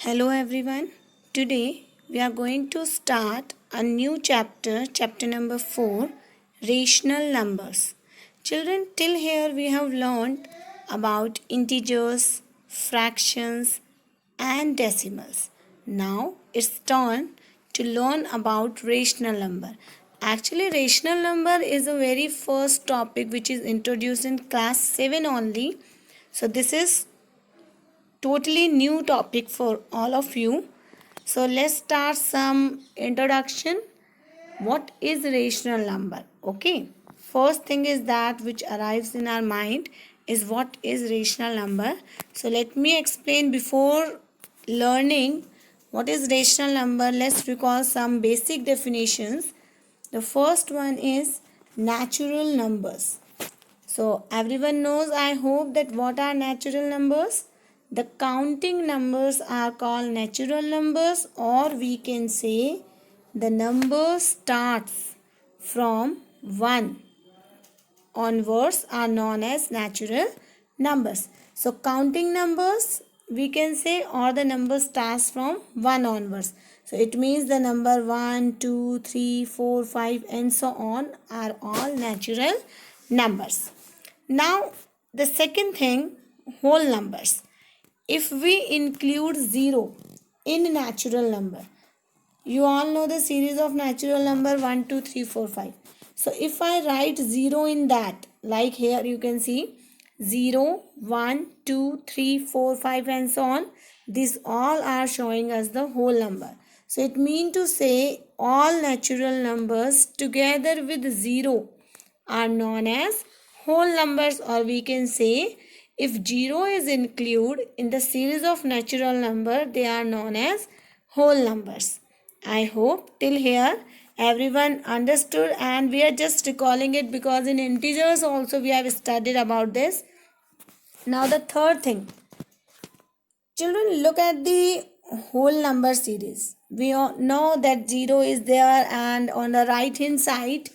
Hello everyone. Today we are going to start a new chapter, chapter number 4, rational numbers. Children, till here we have learned about integers, fractions, and decimals. Now it's turn to learn about rational number. Actually, rational number is the very first topic which is introduced in class 7 only. So this is totally new topic for all of you. So let's start some introduction. What is rational number? Okay. First thing is that which arrives in our mind is what is rational number. So let me explain before learning what is rational number. Let's recall some basic definitions. The first one is natural numbers. So everyone knows, I hope, that what are natural numbers? The counting numbers are called natural numbers, or we can say the number starts from 1 onwards are known as natural numbers. So counting numbers we can say, or the number starts from 1 onwards. So it means the number 1, 2, 3, 4, 5 and so on are all natural numbers. Now the second thing, whole numbers. If we include 0 in natural number, you all know the series of natural number 1, 2, 3, 4, 5. So if I write 0 in that, like here you can see 0, 1, 2, 3, 4, 5 and so on. These all are showing us the whole number. So it means to say all natural numbers together with 0 are known as whole numbers, or we can say if 0 is included in the series of natural number, they are known as whole numbers. I hope till here everyone understood, and we are just recalling it because in integers also we have studied about this. Now the third thing, children, look at the whole number series. We all know that 0 is there, and on the right hand side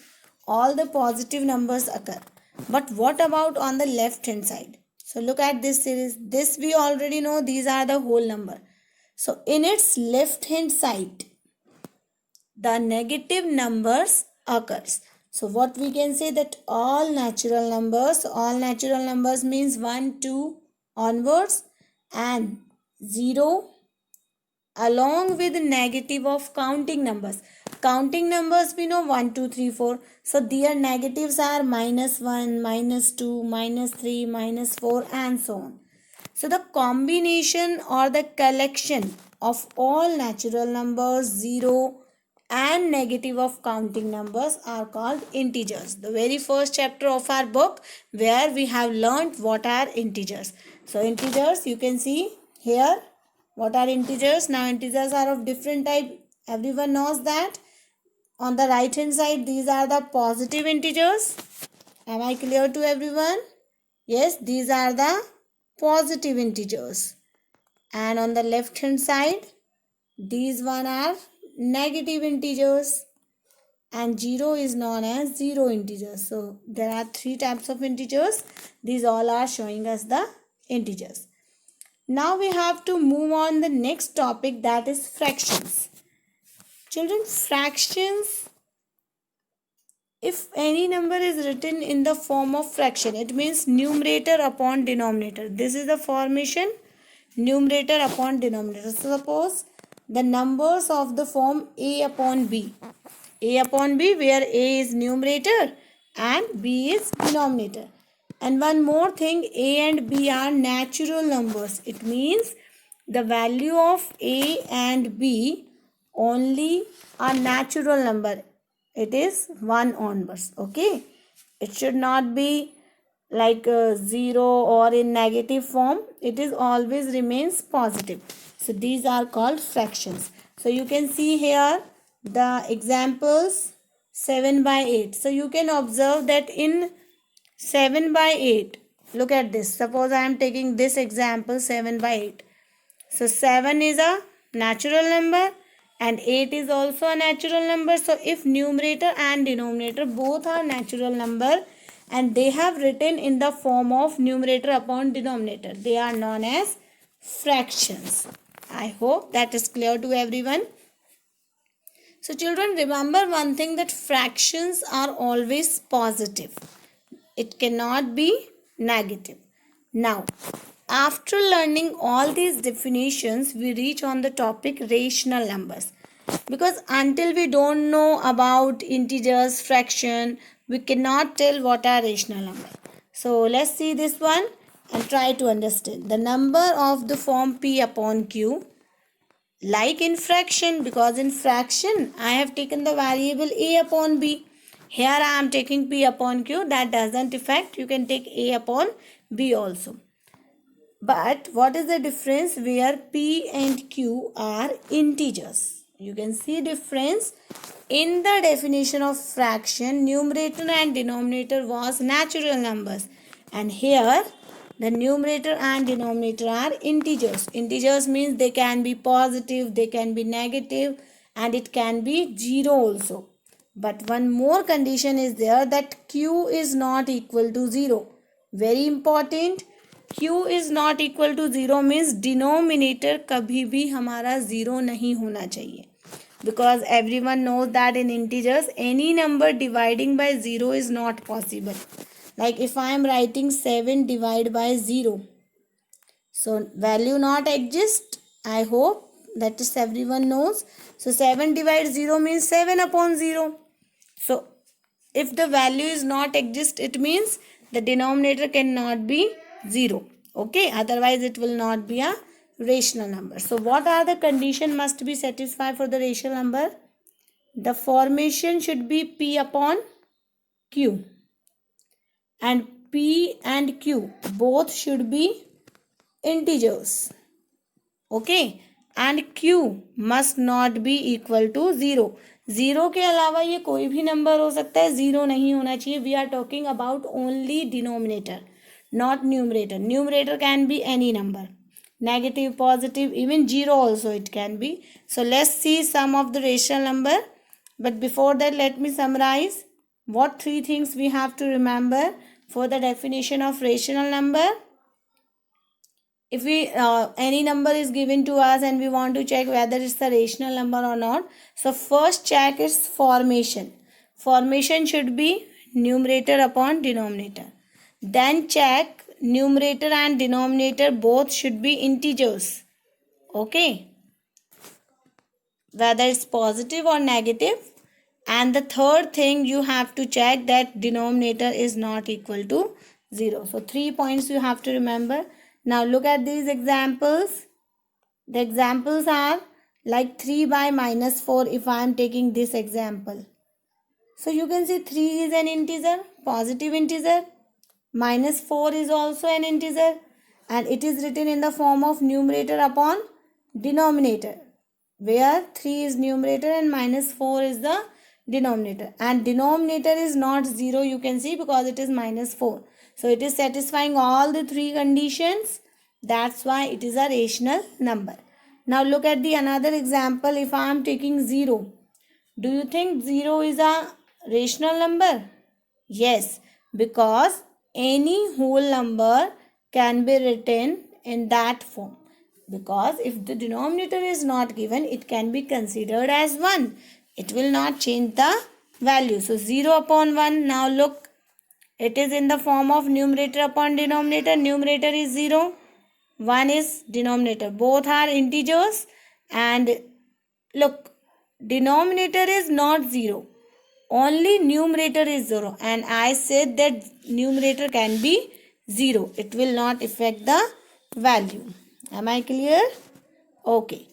all the positive numbers occur. But what about on the left hand side? So look at this series. This we already know, these are the whole number. So in its left hand side the negative numbers occurs. So what we can say, that all natural numbers means 1, 2 onwards and 0 along with negative of counting numbers. Counting numbers we know 1, 2, 3, 4. So their negatives are -1, -2, -3, -4 and so on. So the combination or the collection of all natural numbers, 0 and negative of counting numbers are called integers. The very first chapter of our book where we have learnt what are integers. So integers, you can see here what are integers. Now integers are of different type. Everyone knows that. On the right hand side these are the positive integers. Am I clear to everyone? Yes, these are the positive integers. And on the left hand side these one are negative integers, and 0 is known as zero integers. So there are three types of integers. These all are showing us the integers. Now we have to move on the next topic, that is fractions. Children, fractions, if any number is written in the form of fraction, it means numerator upon denominator. This is the formation, numerator upon denominator. So suppose the numbers of the form a upon b. A upon b, where a is numerator and b is denominator. And one more thing, a and b are natural numbers. It means the value of a and b only a natural number. It is 1 onwards. Okay. It should not be like 0 or in negative form. It is always remains positive. So these are called fractions. So you can see here the examples 7 by 8. So you can observe that in 7 by 8, look at this. Suppose I am taking this example 7 by 8. So 7 is a natural number and 8 is also a natural number. So if numerator and denominator both are natural number and they have written in the form of numerator upon denominator, they are known as fractions. I hope that is clear to everyone. So children, remember one thing, that fractions are always positive. It cannot be negative. Now, after learning all these definitions, we reach on the topic rational numbers. Because until we don't know about integers, fraction, we cannot tell what are rational numbers. So let's see this one and try to understand. The number of the form P upon Q, like in fraction, because in fraction I have taken the variable A upon B. Here I am taking P upon Q. That doesn't affect. You can take A upon B also. But what is the difference where P and Q are integers? You can see difference in the definition of fraction. Numerator and denominator was natural numbers, and here the numerator and denominator are integers. Integers means they can be positive, they can be negative, and it can be zero also. But one more condition is there, that Q is not equal to 0. Very important. Q is not equal to 0 means denominator कभी भी हमारा 0 नहीं होना चाहिए. Because everyone knows that in integers any number dividing by 0 is not possible. Like if I am writing 7 divided by 0, so value not exist. I hope that is everyone knows. So 7 divided 0 means 7 upon 0. So if the value is not exist, it means the denominator cannot be 0. Okay, otherwise it will not be a rational number. So what are the condition must be satisfied for the rational number? The formation should be P upon Q, and P and Q both should be integers. Okay, and Q must not be equal to 0. 0 के अलावा ये कोई भी number हो सकता है, 0 नहीं होना चाहिए. We are talking about only denominator, not numerator. Numerator can be any number, negative, positive, even 0 also it can be. So let's see some of the rational number. But before that, let me summarize what 3 things we have to remember for the definition of rational number. If we any number is given to us and we want to check whether it's a rational number or not, so first check its formation. Formation should be numerator upon denominator. Then check numerator and denominator both should be integers. Okay, whether it's positive or negative. And the third thing, you have to check that denominator is not equal to 0. So 3 points you have to remember. Now look at these examples. The examples are like 3 by minus 4 if I am taking this example. So you can see 3 is an integer, positive integer. Minus 4 is also an integer, and it is written in the form of numerator upon denominator, where 3 is numerator and minus 4 is the denominator. And denominator is not 0, you can see, because it is minus 4. So it is satisfying all the 3 conditions. That's why it is a rational number. Now look at the another example. If I am taking 0, do you think 0 is a rational number? Yes, because any whole number can be written in that form. Because if the denominator is not given, it can be considered as 1. It will not change the value. So 0 upon 1, now look, it is in the form of numerator upon denominator. Numerator is 0, 1 is denominator. Both are integers, and look, denominator is not 0. Only numerator is 0, and I said that numerator can be 0. It will not affect the value. Am I clear? Okay.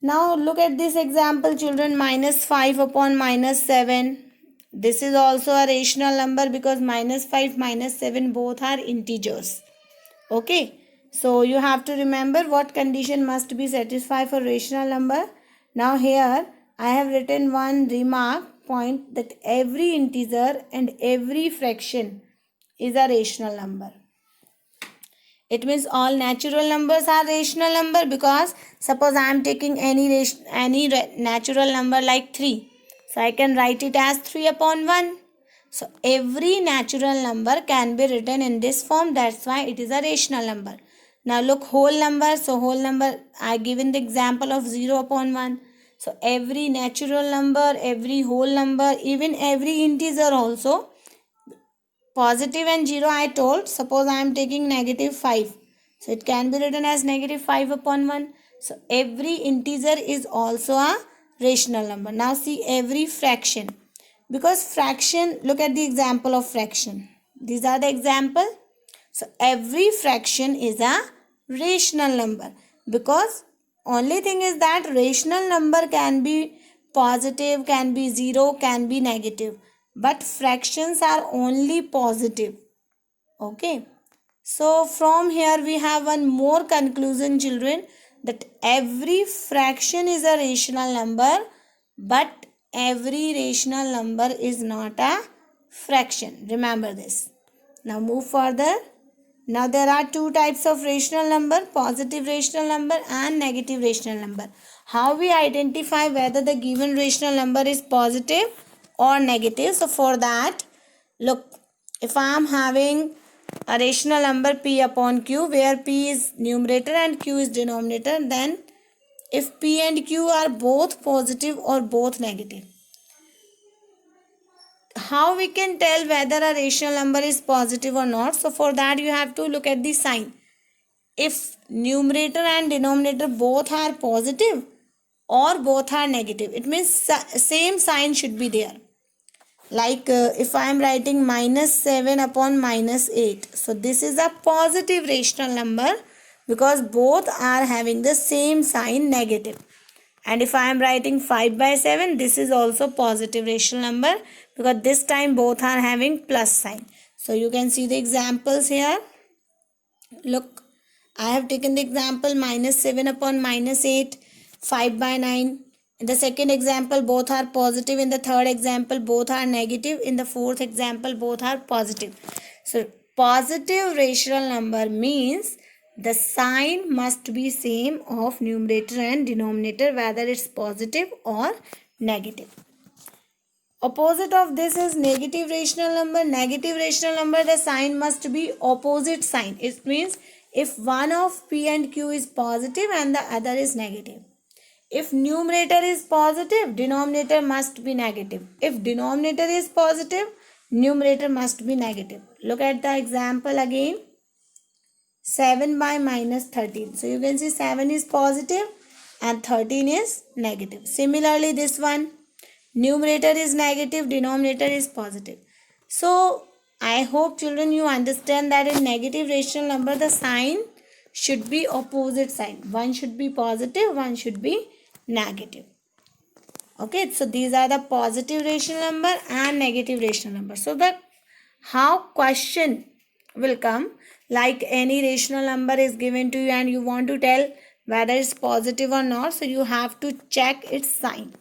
Now look at this example, children. Minus 5 upon minus 7. This is also a rational number because minus 5, minus 7 both are integers. Okay. So you have to remember what condition must be satisfied for rational number. Now here I have written one remark point, that every integer and every fraction is a rational number. It means all natural numbers are rational number, because suppose I am taking any natural number like 3. So I can write it as 3 upon 1. So every natural number can be written in this form. That's why it is a rational number. Now look, whole number. So whole number, I given the example of 0 upon 1. So every natural number, every whole number, even every integer also, positive and 0 I told. Suppose I am taking negative 5. So it can be written as negative 5 upon 1. So every integer is also a rational number. Now see every fraction. Because fraction, look at the example of fraction. These are the example. So every fraction is a rational number. Because only thing is that rational number can be positive, can be 0, can be negative. But fractions are only positive. Okay. So from here we have one more conclusion, children, that every fraction is a rational number, but every rational number is not a fraction. Remember this. Now move further. Now there are two types of rational number, positive rational number and negative rational number. How we identify whether the given rational number is positive or negative? So for that, look, if I am having a rational number p upon q, where p is numerator and q is denominator, then if p and q are both positive or both negative, how we can tell whether a rational number is positive or not? So for that you have to look at the sign. If numerator and denominator both are positive or both are negative, it means same sign should be there. Like if I am writing minus 7 upon minus 8. So this is a positive rational number because both are having the same sign, negative. And if I am writing 5 by 7, this is also positive rational number because this time both are having plus sign. So you can see the examples here. Look, I have taken the example minus 7 upon minus 8, 5 by 9. In the second example, both are positive. In the third example, both are negative. In the fourth example, both are positive. So, positive rational number means the sign must be same of numerator and denominator, whether it's positive or negative. Opposite of this is negative rational number. Negative rational number, the sign must be opposite sign. It means if one of p and q is positive and the other is negative. If numerator is positive, denominator must be negative. If denominator is positive, numerator must be negative. Look at the example again. 7 by minus 13. So you can see 7 is positive and 13 is negative. Similarly, this one, numerator is negative, denominator is positive. So I hope children you understand that in negative rational number the sign should be opposite sign. One should be positive, one should be negative. Okay, so these are the positive rational number and negative rational number. So the how question will come, like any rational number is given to you and you want to tell whether it's positive or not, so you have to check its sign.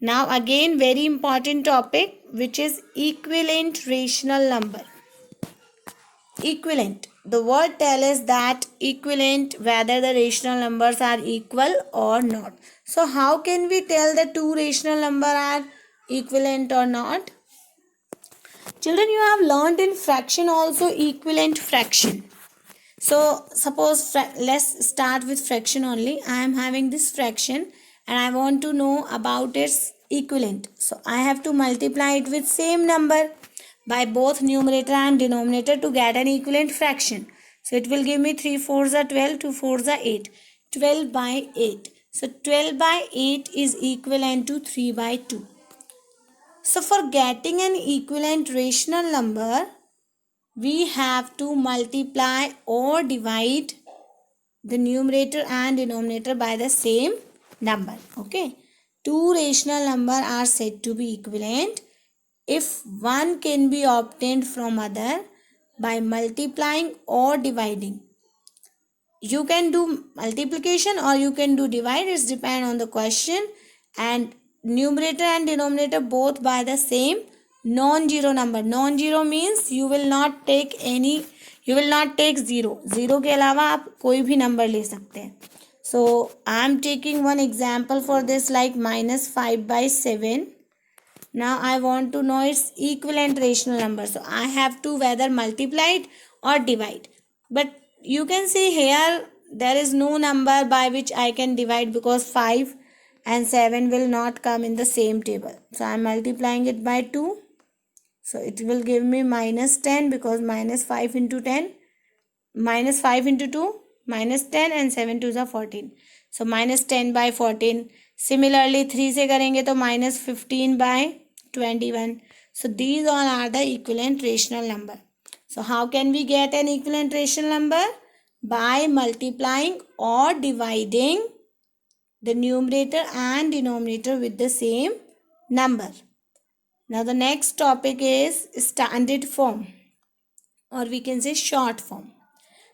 Now again very important topic, which is equivalent rational number. Equivalent. The word tells us that equivalent, whether the rational numbers are equal or not. So how can we tell the two rational numbers are equivalent or not? Children, you have learned in fraction also equivalent fraction. So suppose let's start with fraction only. I am having this fraction and I want to know about its equivalent. So I have to multiply it with same number by both numerator and denominator to get an equivalent fraction. So it will give me 3 4s are 12, 2 4s are 8. 12 by 8. So 12 by 8 is equivalent to 3 by 2. So for getting an equivalent rational number, we have to multiply or divide the numerator and denominator by the same number. Okay. Two rational numbers are said to be equivalent if one can be obtained from other by multiplying or dividing. You can do multiplication or you can do divide. It depends on the question. And numerator and denominator both by the same non-zero number. Non-zero means you will not take 0. 0 के अलावा आप कोई भी number ले सकते हैं. So I am taking one example for this, like minus 5 by 7. Now I want to know its equivalent rational number. So I have to whether multiply it or divide. But you can see here there is no number by which I can divide, because 5 and 7 will not come in the same table. So I am multiplying it by 2. So it will give me minus 10, because minus 5 into 10, minus 5 into 2, minus 10, and 7 2s are 14. So minus 10 by 14. Similarly 3 से करेंगे तो minus 15 by 21. So these all are the equivalent rational number. So how can we get an equivalent rational number? By multiplying or dividing the numerator and denominator with the same number. Now the next topic is standard form, or we can say short form.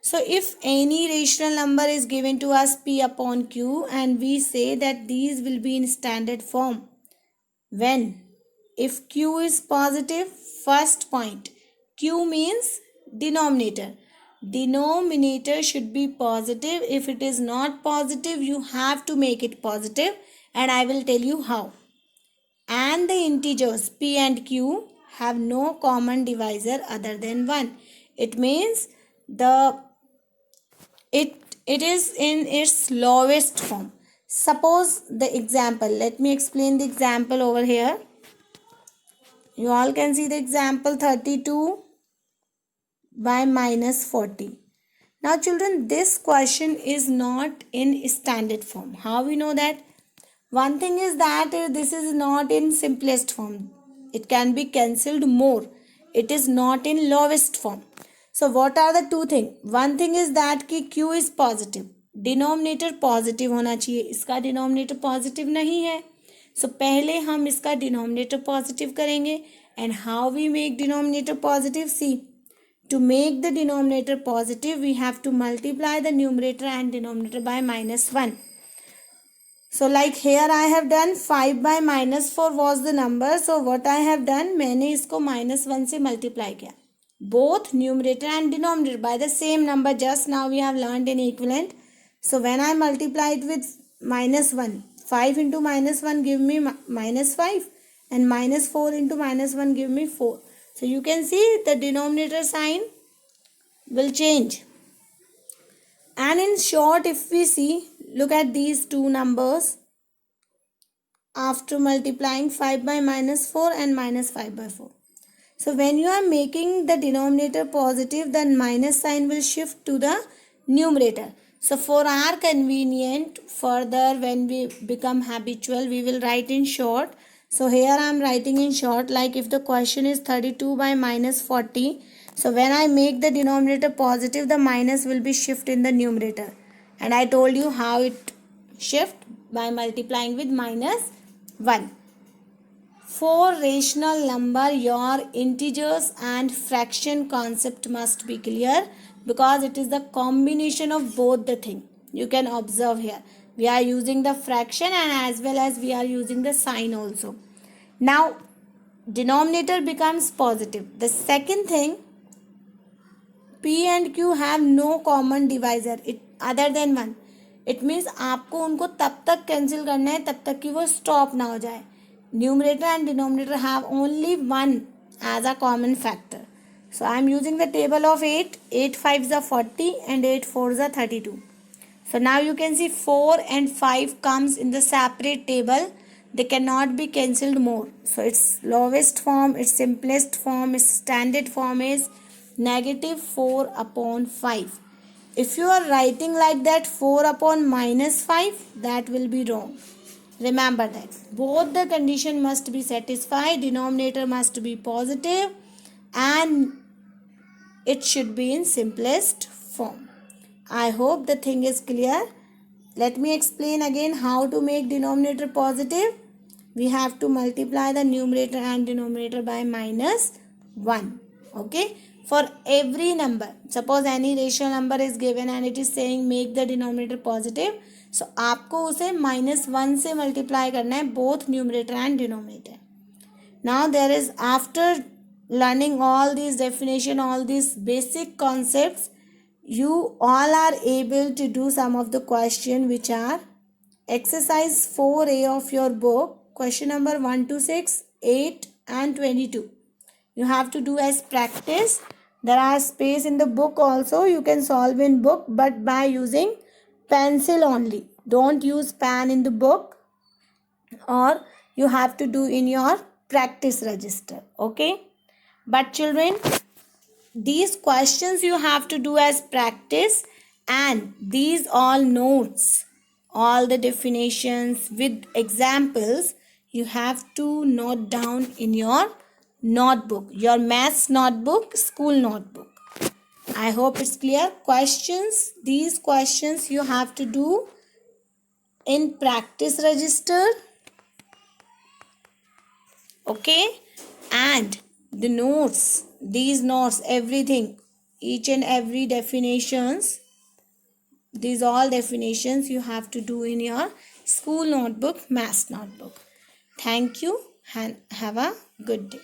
So if any rational number is given to us P upon Q, and we say that these will be in standard form when? If Q is positive, first point, Q means denominator. Denominator should be positive. If it is not positive, you have to make it positive, and I will tell you how. And the integers P and Q have no common divisor other than 1. It means it is in its lowest form. Suppose the example, let me explain the example over here. You all can see the example 32 by minus 40. Now children, this question is not in standard form. How we know that? One thing is that this is not in simplest form. It can be cancelled more. It is not in lowest form. So what are the two things? One thing is that कि Q is positive. Denominator positive होना चाहिए. इसका denominator positive नहीं है. So पहले हम इसका denominator positive करेंगे. And how we make denominator positive? See, to make the denominator positive, we have to multiply the numerator and denominator by minus 1. So like here I have done 5 by minus 4 was the number. So what I have done, मैंने इसको minus 1 से multiply किया. Both numerator and denominator by the same number. Just now we have learned in equivalent. So when I multiply it with minus 1, 5 into minus 1 give me minus 5, and minus 4 into minus 1 give me 4. So you can see the denominator sign will change. And in short, if we see, look at these two numbers after multiplying 5 by minus 4 and minus 5 by 4. So when you are making the denominator positive, then minus sign will shift to the numerator. So for our convenient, further when we become habitual, we will write in short. So here I am writing in short, like if the question is 32 by minus 40. So when I make the denominator positive, the minus will be shift in the numerator. And I told you how it shift by multiplying with minus 1. For rational number, your integers and fraction concept must be clear, because it is the combination of both the thing. You can observe here. We are using the fraction and as well as we are using the sign also. Now, denominator becomes positive. The second thing, P and Q have no common divisor other than 1. It means आपको उनको तब तक cancel करना है तब तक कि वो स्टॉप ना हो जाए. Numerator and denominator have only 1 as a common factor. So I am using the table of 8. 8 5s are 40 and 8 4s are 32. So now you can see 4 and 5 comes in the separate table. They cannot be cancelled more. So its lowest form, its simplest form, its standard form is negative 4 upon 5. If you are writing like that 4 upon minus 5, that will be wrong. Remember that both the condition must be satisfied. Denominator must be positive and it should be in simplest form. I hope the thing is clear. Let me explain again how to make denominator positive. We have to multiply the numerator and denominator by minus 1. Okay. For every number, suppose any rational number is given and it is saying make the denominator positive. So आपको उसे minus 1 से multiply करना है both numerator and denominator. Now there is, after learning all these definition, all these basic concepts, you all are able to do some of the question which are exercise 4A of your book, question number 1 to 6, 8 and 22. You have to do as practice. There are space in the book also. You can solve in book, but by using pencil only. Don't use pen in the book, or you have to do in your practice register. Okay. But children, these questions you have to do as practice, and these all notes, all the definitions with examples, you have to note down in your notebook, your maths notebook, school notebook. I hope it's clear. Questions, these questions you have to do in practice register. Okay. And the notes, these notes, everything, each and every definitions, these all definitions you have to do in your school notebook, maths notebook. Thank you and have a good day.